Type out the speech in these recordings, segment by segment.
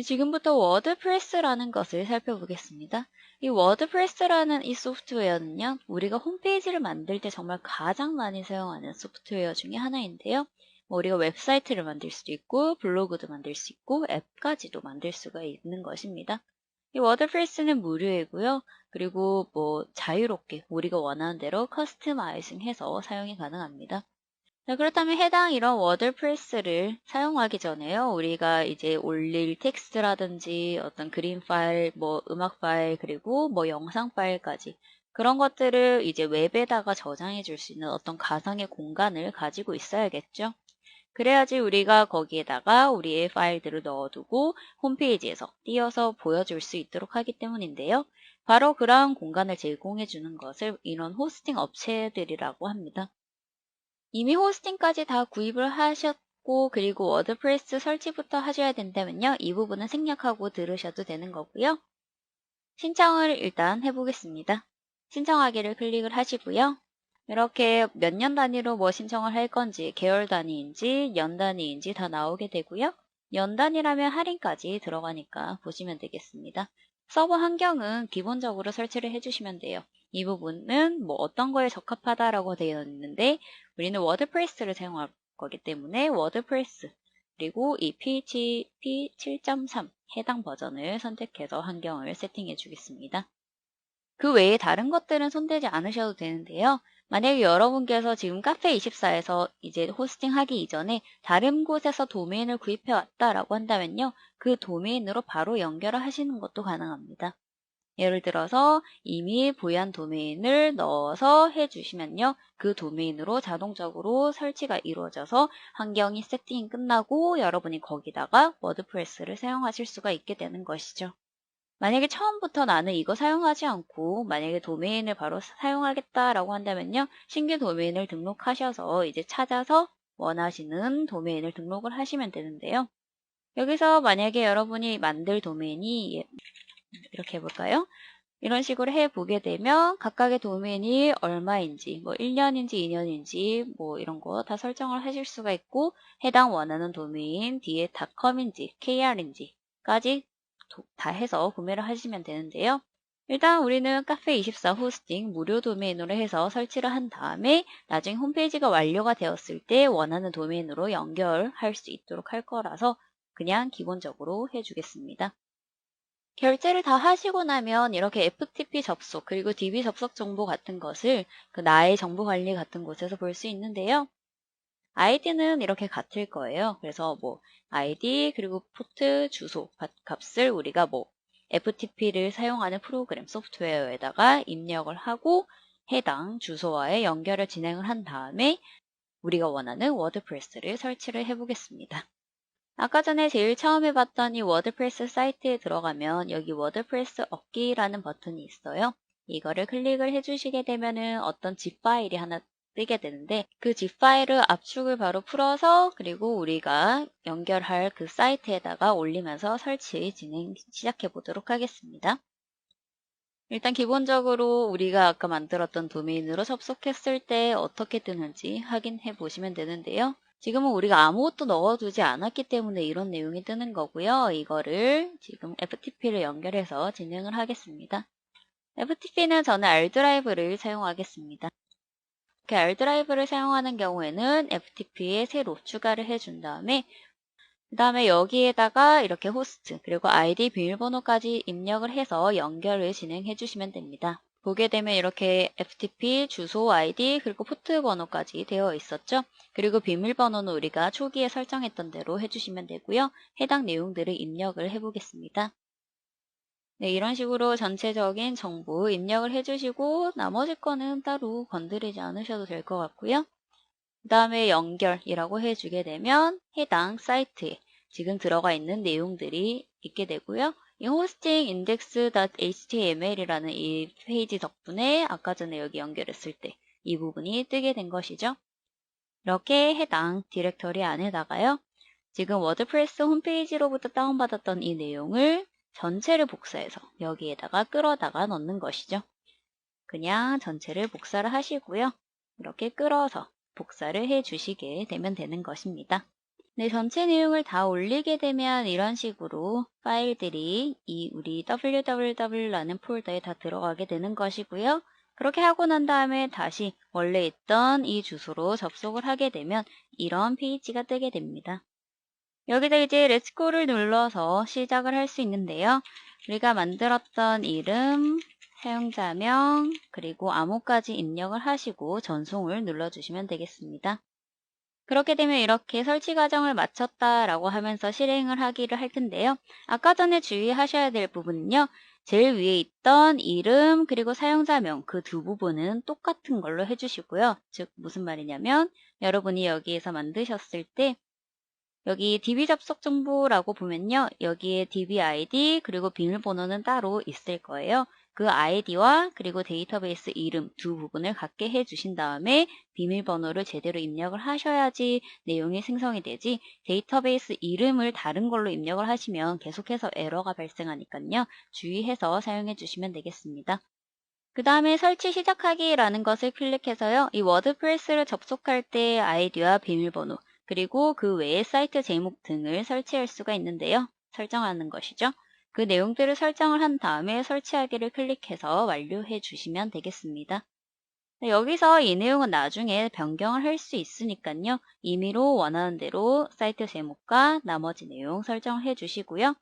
지금부터 워드프레스라는 것을 살펴보겠습니다. 이 워드프레스라는 이 소프트웨어는요, 우리가 홈페이지를 만들 때 정말 가장 많이 사용하는 소프트웨어 중에 하나인데요. 우리가 웹사이트를 만들 수도 있고, 블로그도 만들 수 있고, 앱까지도 만들 수가 있는 것입니다. 이 워드프레스는 무료이고요. 그리고 자유롭게 우리가 원하는 대로 커스터마이징해서 사용이 가능합니다. 자, 그렇다면 해당 이런 워드프레스를 사용하기 전에요. 우리가 이제 올릴 텍스트라든지 어떤 그림 파일, 음악 파일, 그리고 영상 파일까지 그런 것들을 이제 웹에다가 저장해 줄 수 있는 어떤 가상의 공간을 가지고 있어야겠죠. 그래야지 우리가 거기에다가 우리의 파일들을 넣어두고 홈페이지에서 띄어서 보여줄 수 있도록 하기 때문인데요. 바로 그러한 공간을 제공해 주는 것을 이런 호스팅 업체들이라고 합니다. 이미 호스팅까지 다 구입을 하셨고 그리고 워드프레스 설치부터 하셔야 된다면요. 이 부분은 생략하고 들으셔도 되는 거고요. 신청을 일단 해보겠습니다. 신청하기를 클릭을 하시고요. 이렇게 몇 년 단위로 신청을 할 건지 계열 단위인지 연 단위인지 다 나오게 되고요. 연 단위라면 할인까지 들어가니까 보시면 되겠습니다. 서버 환경은 기본적으로 설치를 해주시면 돼요. 이 부분은 어떤 거에 적합하다라고 되어 있는데 우리는 워드프레스를 사용할 거기 때문에 워드프레스 그리고 이 PHP 7.3 해당 버전을 선택해서 환경을 세팅해 주겠습니다. 그 외에 다른 것들은 손대지 않으셔도 되는데요. 만약에 여러분께서 지금 카페24에서 이제 호스팅하기 이전에 다른 곳에서 도메인을 구입해 왔다라고 한다면요. 그 도메인으로 바로 연결을 하시는 것도 가능합니다. 예를 들어서 이미 보유한 도메인을 넣어서 해주시면요. 그 도메인으로 자동적으로 설치가 이루어져서 환경이 세팅이 끝나고 여러분이 거기다가 워드프레스를 사용하실 수가 있게 되는 것이죠. 만약에 처음부터 나는 이거 사용하지 않고 만약에 도메인을 바로 사용하겠다라고 한다면요. 신규 도메인을 등록하셔서 이제 찾아서 원하시는 도메인을 등록을 하시면 되는데요. 여기서 만약에 여러분이 만들 도메인이 이렇게 해볼까요? 이런 식으로 해보게 되면 각각의 도메인이 얼마인지 1년인지 2년인지 이런 거 다 설정을 하실 수가 있고 해당 원하는 도메인 뒤에 .com인지 kr인지까지 다 해서 구매를 하시면 되는데요. 일단 우리는 카페24 호스팅 무료 도메인으로 해서 설치를 한 다음에 나중에 홈페이지가 완료가 되었을 때 원하는 도메인으로 연결할 수 있도록 할 거라서 그냥 기본적으로 해주겠습니다. 결제를 다 하시고 나면 이렇게 FTP 접속 그리고 DB 접속 정보 같은 것을 나의 정보 관리 같은 곳에서 볼 수 있는데요. 아이디는 이렇게 같을 거예요. 그래서 아이디 그리고 포트 주소 값을 우리가 FTP를 사용하는 프로그램 소프트웨어에다가 입력을 하고 해당 주소와의 연결을 진행을 한 다음에 우리가 원하는 워드프레스를 설치를 해보겠습니다. 아까 전에 제일 처음에 봤던 이 워드프레스 사이트에 들어가면 여기 워드프레스 얻기라는 버튼이 있어요. 이거를 클릭을 해주시게 되면은 어떤 zip 파일이 하나 뜨게 되는데 그 zip 파일을 압축을 바로 풀어서 그리고 우리가 연결할 그 사이트에다가 올리면서 설치 진행 시작해 보도록 하겠습니다. 일단 기본적으로 우리가 아까 만들었던 도메인으로 접속했을 때 어떻게 뜨는지 확인해 보시면 되는데요. 지금은 우리가 아무것도 넣어두지 않았기 때문에 이런 내용이 뜨는 거고요. 이거를 지금 FTP를 연결해서 진행을 하겠습니다. FTP는 저는 R드라이브를 사용하겠습니다. 이렇게 R드라이브를 사용하는 경우에는 FTP에 새로 추가를 해준 다음에 그 다음에 여기에다가 이렇게 호스트 그리고 아이디 비밀번호까지 입력을 해서 연결을 진행해 주시면 됩니다. 보게 되면 이렇게 FTP 주소 아이디 그리고 포트 번호까지 되어 있었죠. 그리고 비밀번호는 우리가 초기에 설정했던 대로 해주시면 되고요. 해당 내용들을 입력을 해보겠습니다. 네, 이런 식으로 전체적인 정보 입력을 해주시고 나머지 거는 따로 건드리지 않으셔도 될 것 같고요. 그 다음에 연결이라고 해주게 되면 해당 사이트에 지금 들어가 있는 내용들이 있게 되고요. 이 hosting index.html이라는 이 페이지 덕분에 아까 전에 여기 연결했을 때 이 부분이 뜨게 된 것이죠. 이렇게 해당 디렉터리 안에다가요. 지금 워드프레스 홈페이지로부터 다운받았던 이 내용을 전체를 복사해서 여기에다가 끌어다가 넣는 것이죠. 그냥 전체를 복사를 하시고요. 이렇게 끌어서 복사를 해 주시게 되면 되는 것입니다. 네, 전체 내용을 다 올리게 되면 이런 식으로 파일들이 이 우리 www라는 폴더에 다 들어가게 되는 것이고요. 그렇게 하고 난 다음에 다시 원래 있던 이 주소로 접속을 하게 되면 이런 페이지가 뜨게 됩니다. 여기다 이제 렛츠고를 눌러서 시작을 할 수 있는데요. 우리가 만들었던 이름, 사용자명, 그리고 암호까지 입력을 하시고 전송을 눌러주시면 되겠습니다. 그렇게 되면 이렇게 설치 과정을 마쳤다라고 하면서 실행을 하기를 할 텐데요. 아까 전에 주의하셔야 될 부분은요. 제일 위에 있던 이름 그리고 사용자명 그 두 부분은 똑같은 걸로 해주시고요. 즉 무슨 말이냐면 여러분이 여기에서 만드셨을 때 여기 DB 접속 정보라고 보면요. 여기에 DB ID 그리고 비밀번호는 따로 있을 거예요. 그 아이디와 그리고 데이터베이스 이름 두 부분을 갖게 해주신 다음에 비밀번호를 제대로 입력을 하셔야지 내용이 생성이 되지 데이터베이스 이름을 다른 걸로 입력을 하시면 계속해서 에러가 발생하니까요. 주의해서 사용해 주시면 되겠습니다. 그 다음에 설치 시작하기라는 것을 클릭해서요. 이 워드프레스를 접속할 때 아이디와 비밀번호 그리고 그 외의 사이트 제목 등을 설치할 수가 있는데요. 설정하는 것이죠. 그 내용들을 설정을 한 다음에 설치하기를 클릭해서 완료해 주시면 되겠습니다. 여기서 이 내용은 나중에 변경을 할 수 있으니까요. 임의로 원하는 대로 사이트 제목과 나머지 내용 설정해 주시고요.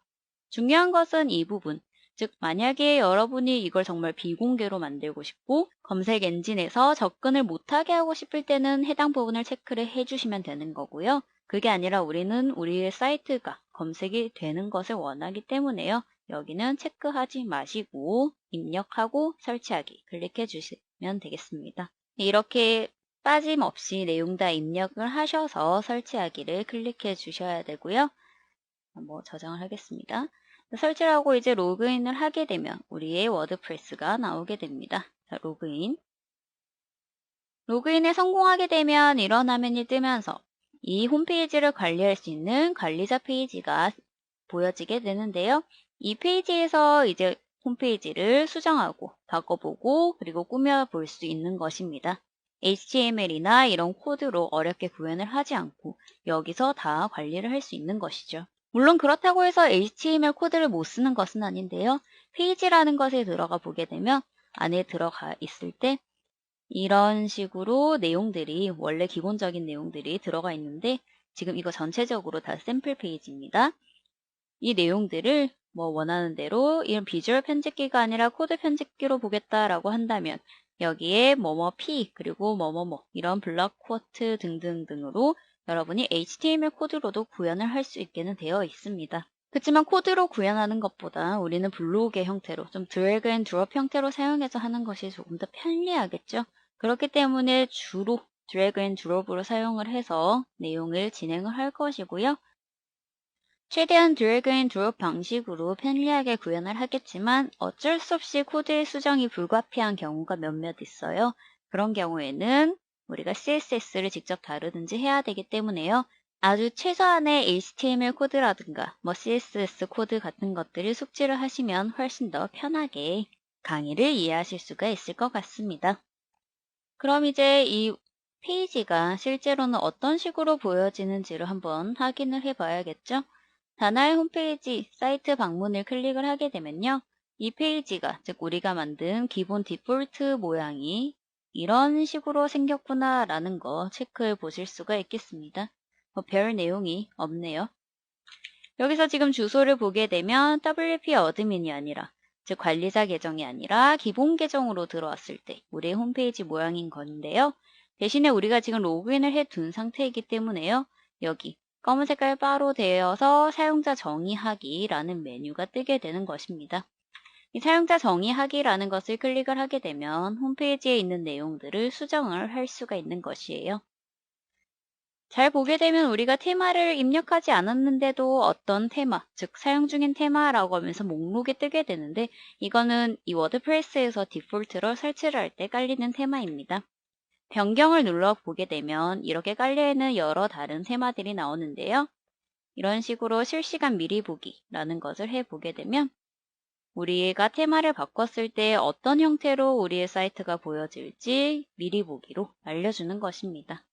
중요한 것은 이 부분. 즉, 만약에 여러분이 이걸 정말 비공개로 만들고 싶고 검색 엔진에서 접근을 못하게 하고 싶을 때는 해당 부분을 체크를 해주시면 되는 거고요. 그게 아니라 우리는 우리의 사이트가 검색이 되는 것을 원하기 때문에요. 여기는 체크하지 마시고 입력하고 설치하기 클릭해 주시면 되겠습니다. 이렇게 빠짐없이 내용 다 입력을 하셔서 설치하기를 클릭해 주셔야 되고요. 저장을 하겠습니다. 설치를 하고 이제 로그인을 하게 되면 우리의 워드프레스가 나오게 됩니다. 자, 로그인. 로그인에 성공하게 되면 이런 화면이 뜨면서 이 홈페이지를 관리할 수 있는 관리자 페이지가 보여지게 되는데요. 이 페이지에서 이제 홈페이지를 수정하고 바꿔보고 그리고 꾸며볼 수 있는 것입니다. HTML이나 이런 코드로 어렵게 구현을 하지 않고 여기서 다 관리를 할 수 있는 것이죠. 물론 그렇다고 해서 HTML 코드를 못 쓰는 것은 아닌데요. 페이지라는 것에 들어가 보게 되면 안에 들어가 있을 때 이런 식으로 내용들이 원래 기본적인 내용들이 들어가 있는데 지금 이거 전체적으로 다 샘플 페이지입니다. 이 내용들을 원하는 대로 이런 비주얼 편집기가 아니라 코드 편집기로 보겠다라고 한다면 여기에 P 그리고 이런 블럭 쿼트 등등등으로 여러분이 HTML 코드로도 구현을 할 수 있게는 되어 있습니다. 그렇지만 코드로 구현하는 것보다 우리는 블록의 형태로 좀 드래그 앤 드롭 형태로 사용해서 하는 것이 조금 더 편리하겠죠. 그렇기 때문에 주로 드래그 앤 드롭으로 사용을 해서 내용을 진행을 할 것이고요. 최대한 드래그 앤 드롭 방식으로 편리하게 구현을 하겠지만 어쩔 수 없이 코드의 수정이 불가피한 경우가 몇몇 있어요. 그런 경우에는 우리가 CSS를 직접 다루든지 해야 되기 때문에요. 아주 최소한의 HTML 코드라든가 CSS 코드 같은 것들을 숙지를 하시면 훨씬 더 편하게 강의를 이해하실 수가 있을 것 같습니다. 그럼 이제 이 페이지가 실제로는 어떤 식으로 보여지는지를 한번 확인을 해 봐야겠죠? 다나의 홈페이지 사이트 방문을 클릭을 하게 되면요. 이 페이지가 즉 우리가 만든 기본 디폴트 모양이 이런 식으로 생겼구나 라는 거 체크해 보실 수가 있겠습니다. 별 내용이 없네요. 여기서 지금 주소를 보게 되면 WP 어드민이 아니라 즉 관리자 계정이 아니라 기본 계정으로 들어왔을 때 우리의 홈페이지 모양인 건데요. 대신에 우리가 지금 로그인을 해 둔 상태이기 때문에요. 여기 검은 색깔 바로 되어서 사용자 정의하기라는 메뉴가 뜨게 되는 것입니다. 이 사용자 정의하기라는 것을 클릭을 하게 되면 홈페이지에 있는 내용들을 수정을 할 수가 있는 것이에요. 잘 보게 되면 우리가 테마를 입력하지 않았는데도 어떤 테마, 즉 사용 중인 테마라고 하면서 목록에 뜨게 되는데 이거는 이 워드프레스에서 디폴트로 설치를 할 때 깔리는 테마입니다. 변경을 눌러보게 되면 이렇게 깔려있는 여러 다른 테마들이 나오는데요. 이런 식으로 실시간 미리 보기라는 것을 해보게 되면 우리가 테마를 바꿨을 때 어떤 형태로 우리의 사이트가 보여질지 미리 보기로 알려주는 것입니다.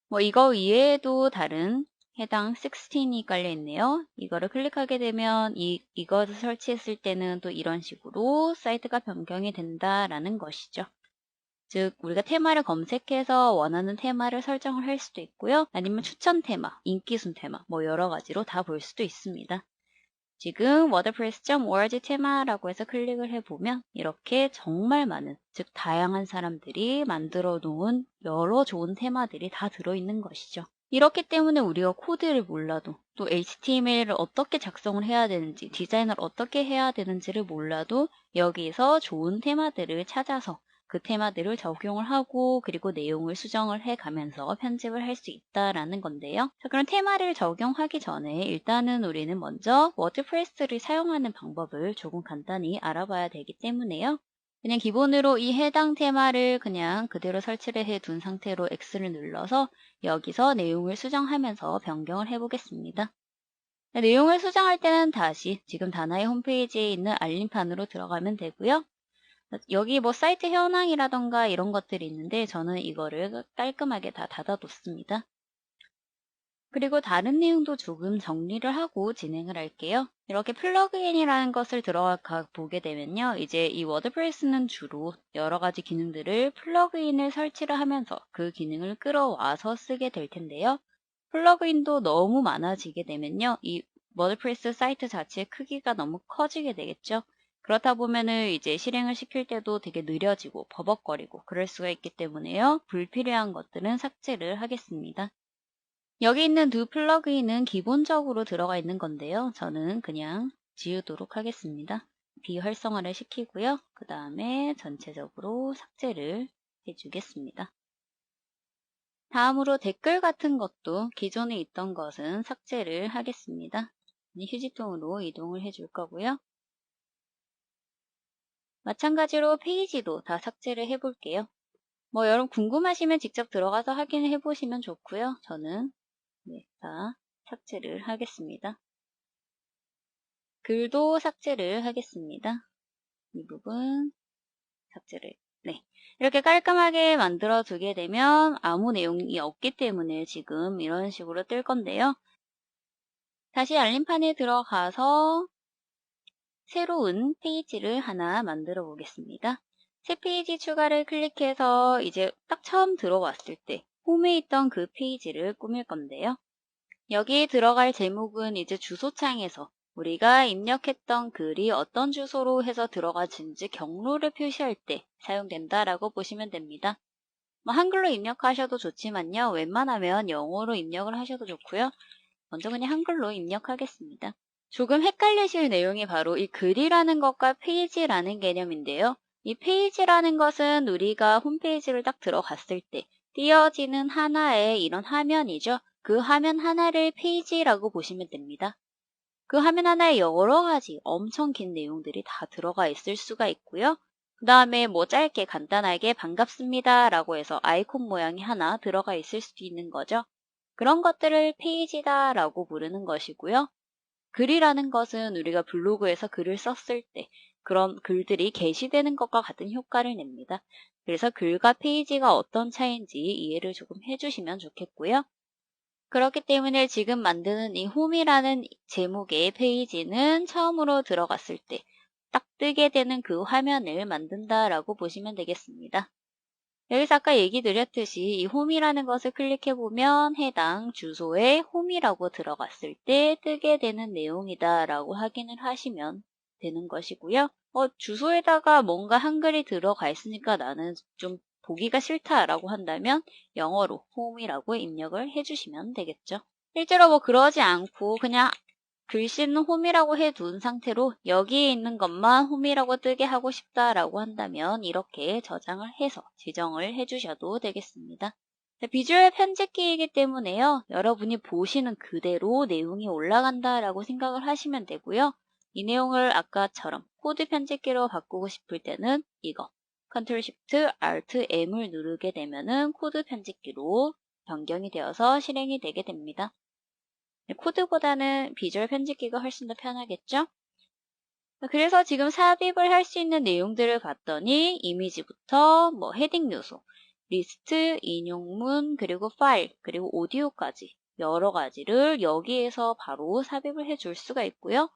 뭐 이거 이외에도 다른 해당 16이 깔려 있네요. 이거를 클릭하게 되면 이것을 설치했을 때는 또 이런 식으로 사이트가 변경이 된다라는 것이죠. 즉 우리가 테마를 검색해서 원하는 테마를 설정을 할 수도 있고요. 아니면 추천 테마, 인기순 테마 뭐 여러 가지로 다 볼 수도 있습니다. 지금 wordpress.org 테마라고 해서 클릭을 해보면 이렇게 정말 많은, 즉 다양한 사람들이 만들어 놓은 여러 좋은 테마들이 다 들어있는 것이죠. 이렇기 때문에 우리가 코드를 몰라도 또 HTML을 어떻게 작성을 해야 되는지, 디자인을 어떻게 해야 되는지를 몰라도 여기서 좋은 테마들을 찾아서 그 테마들을 적용을 하고 그리고 내용을 수정을 해가면서 편집을 할 수 있다라는 건데요. 자, 그럼 테마를 적용하기 전에 일단은 우리는 먼저 워드프레스를 사용하는 방법을 조금 간단히 알아봐야 되기 때문에요. 그냥 기본으로 이 해당 테마를 그냥 그대로 설치를 해둔 상태로 X를 눌러서 여기서 내용을 수정하면서 변경을 해보겠습니다. 내용을 수정할 때는 다시 지금 다나의 홈페이지에 있는 알림판으로 들어가면 되고요. 여기 뭐 사이트 현황이라던가 이런 것들이 있는데 저는 이거를 깔끔하게 다 닫아뒀습니다. 그리고 다른 내용도 조금 정리를 하고 진행을 할게요. 이렇게 플러그인이라는 것을 들어가 보게 되면요. 이제 이 워드프레스는 주로 여러 가지 기능들을 플러그인을 설치를 하면서 그 기능을 끌어와서 쓰게 될 텐데요. 플러그인도 너무 많아지게 되면요. 이 워드프레스 사이트 자체의 크기가 너무 커지게 되겠죠. 그렇다 보면은 이제 실행을 시킬 때도 되게 느려지고 버벅거리고 그럴 수가 있기 때문에요. 불필요한 것들은 삭제를 하겠습니다. 여기 있는 두 플러그인은 기본적으로 들어가 있는 건데요. 저는 그냥 지우도록 하겠습니다. 비활성화를 시키고요. 그 다음에 전체적으로 삭제를 해주겠습니다. 다음으로 댓글 같은 것도 기존에 있던 것은 삭제를 하겠습니다. 휴지통으로 이동을 해줄 거고요. 마찬가지로 페이지도 다 삭제를 해볼게요. 뭐 여러분 궁금하시면 직접 들어가서 확인을 해보시면 좋고요. 저는 다 삭제를 하겠습니다. 글도 삭제를 하겠습니다. 이 부분 삭제를. 네, 이렇게 깔끔하게 만들어 두게 되면 아무 내용이 없기 때문에 지금 이런 식으로 뜰 건데요. 다시 알림판에 들어가서 새로운 페이지를 하나 만들어 보겠습니다. 새 페이지 추가를 클릭해서 이제 딱 처음 들어왔을 때 홈에 있던 그 페이지를 꾸밀 건데요. 여기에 들어갈 제목은 이제 주소창에서 우리가 입력했던 글이 어떤 주소로 해서 들어가진지 경로를 표시할 때 사용된다라고 보시면 됩니다. 뭐 한글로 입력하셔도 좋지만요. 웬만하면 영어로 입력을 하셔도 좋고요. 먼저 그냥 한글로 입력하겠습니다. 조금 헷갈리실 내용이 바로 이 글이라는 것과 페이지라는 개념인데요. 이 페이지라는 것은 우리가 홈페이지를 딱 들어갔을 때 띄어지는 하나의 이런 화면이죠. 그 화면 하나를 페이지라고 보시면 됩니다. 그 화면 하나에 여러 가지 엄청 긴 내용들이 다 들어가 있을 수가 있고요. 그 다음에 뭐 짧게 간단하게 반갑습니다 라고 해서 아이콘 모양이 하나 들어가 있을 수도 있는 거죠. 그런 것들을 페이지다 라고 부르는 것이고요. 글이라는 것은 우리가 블로그에서 글을 썼을 때 그런 글들이 게시되는 것과 같은 효과를 냅니다. 그래서 글과 페이지가 어떤 차이인지 이해를 조금 해주시면 좋겠고요. 그렇기 때문에 지금 만드는 이 홈이라는 제목의 페이지는 처음으로 들어갔을 때 딱 뜨게 되는 그 화면을 만든다라고 보시면 되겠습니다. 여기서 아까 얘기 드렸듯이 이 홈이라는 것을 클릭해보면 해당 주소에 홈이라고 들어갔을 때 뜨게 되는 내용이다 라고 확인을 하시면 되는 것이고요. 주소에다가 뭔가 한글이 들어가 있으니까 나는 좀 보기가 싫다라고 한다면 영어로 홈이라고 입력을 해주시면 되겠죠. 실제로 뭐 그러지 않고 그냥 글씨는 홈이라고 해둔 상태로 여기에 있는 것만 홈이라고 뜨게 하고 싶다라고 한다면 이렇게 저장을 해서 지정을 해주셔도 되겠습니다. 비주얼 편집기이기 때문에요. 여러분이 보시는 그대로 내용이 올라간다라고 생각을 하시면 되고요. 이 내용을 아까처럼 코드 편집기로 바꾸고 싶을 때는 이거 Ctrl Shift Alt M을 누르게 되면은 코드 편집기로 변경이 되어서 실행이 되게 됩니다. 코드보다는 비주얼 편집기가 훨씬 더 편하겠죠? 그래서 지금 삽입을 할 수 있는 내용들을 봤더니 이미지부터 뭐 헤딩 요소, 리스트, 인용문, 그리고 파일, 그리고 오디오까지 여러 가지를 여기에서 바로 삽입을 해줄 수가 있고요.